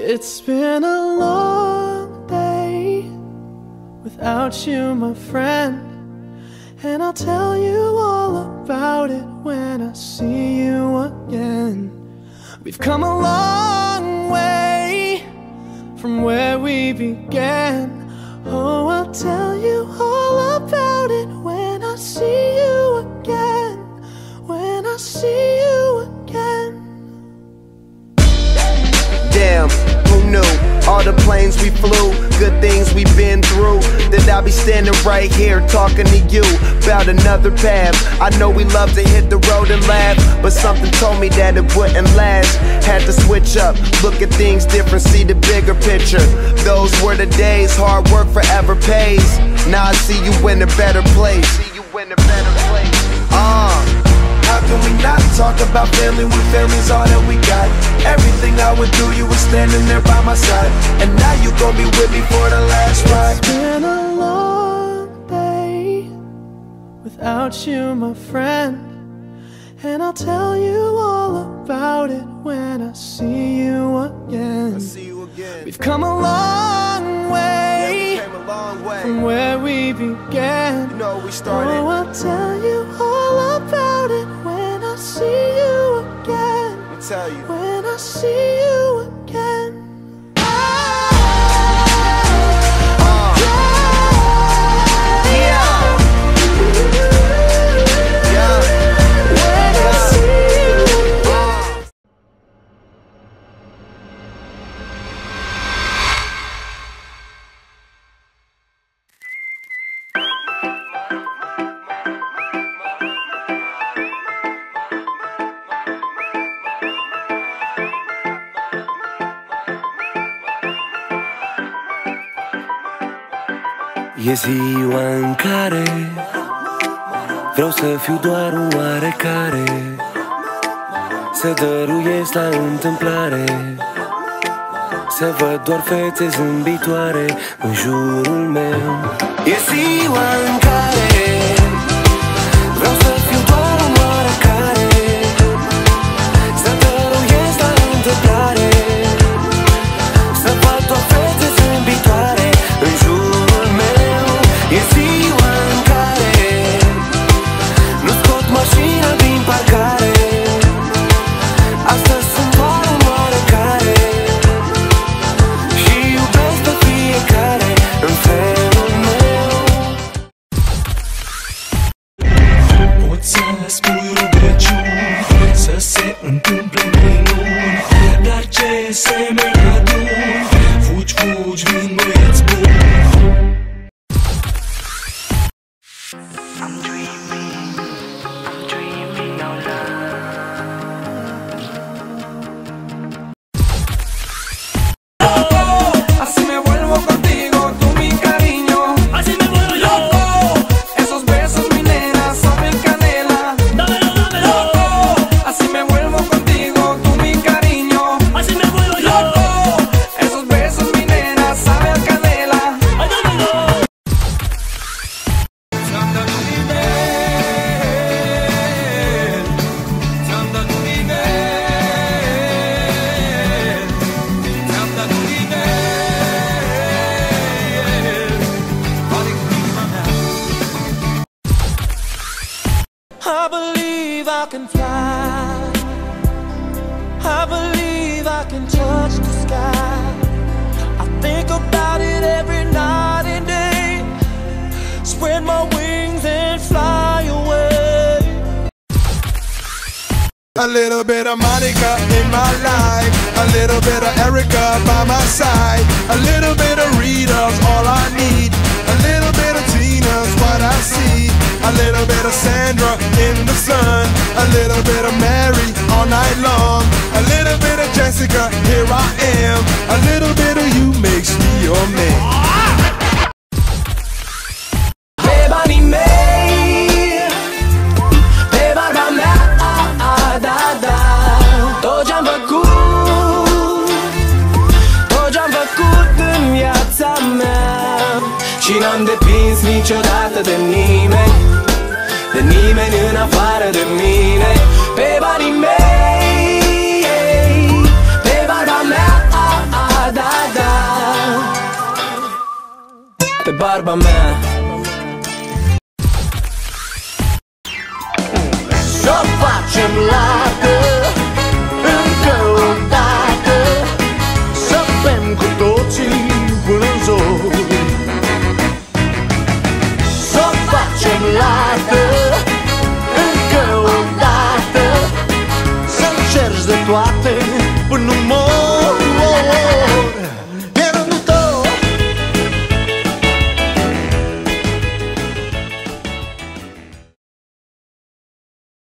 It's been a long day without you, my friend, and I'll tell you all about it when I see you again. We've come a long way from where we began. Oh, I'll tell you all about it when I see you again. When I see you again. Damn, who knew? All the planes we flew, good things we've been through, that I'll be standing right here talking to you about another path. I know we love to hit the road and laugh, but something told me that it wouldn't last. Had to switch up, look at things different, see the bigger picture. Those were the days, hard work forever pays. Now I see you in a better place. How can we not talk about family when family's all that we got? Everything I would do, you were standing there by my side, and now you gon' be with me for the last ride. It's been a long day without you, my friend, and I'll tell you all about it when I see you again. We've come a long way, from where we began. You know we started. Oh, I'll tell you all about it when I see you again. Let me tell you. When I see you again. E ziua în care vreau să fiu doar un oarecare, să dăruiesc la întâmplare, să văd doar fețe zâmbitoare în jurul meu. E ziua în care vreau să fiu doar un oarecare, să dăruiesc la întâmplare, să văd doar fețe zâmbitoare în jurul meu. E ziua în care nu scot mașina din parcare, astăzi sunt doar un oarecare și iubesc pe fiecare în felul meu. Poți să spui rugăciuni, să se întâmple minuni, dar ce semeni adun, fugi, fugi, vin băieți buni. I'm dreaming out loud. Así me vuelvo contigo, tú mi cariño. Así me vuelvo yo. Esos besos, mi nena, saben canela. Dámelo, dámelo. Así me vuelvo contigo, tú mi cariño. Así me vuelvo yo. Esos besos, mi nena, saben canela. Ay, dámelo. Ți-am dat un inel, ți-am dat un inel, ți-am dat un inel, poate cu inima mea. I believe I can fly. I believe I can touch the sky. I think about it every night and day. Spread my wings and fly away. A little bit of Monica in my life, a little bit of Erica by my side, a little bit of Rita's all I need, a little bit of Tina's what I see, a little bit of Sandra in the sun, a little bit of Mary all night long, a little bit of Jessica, here I am, a little bit of you makes me your man. Pe banii mei, pe barba mea, da, da. Tot ce-am făcut, tot ce-am făcut în viața mea, și n-am depins niciodată de nimeni, de nimeni în afară de mine. Pe banii mei, pe barba mea, barba mea. Să facem lată încă o dată, să bem cu toții până-n zori. Să facem lată încă o dată, să încerci de toate până nu mor.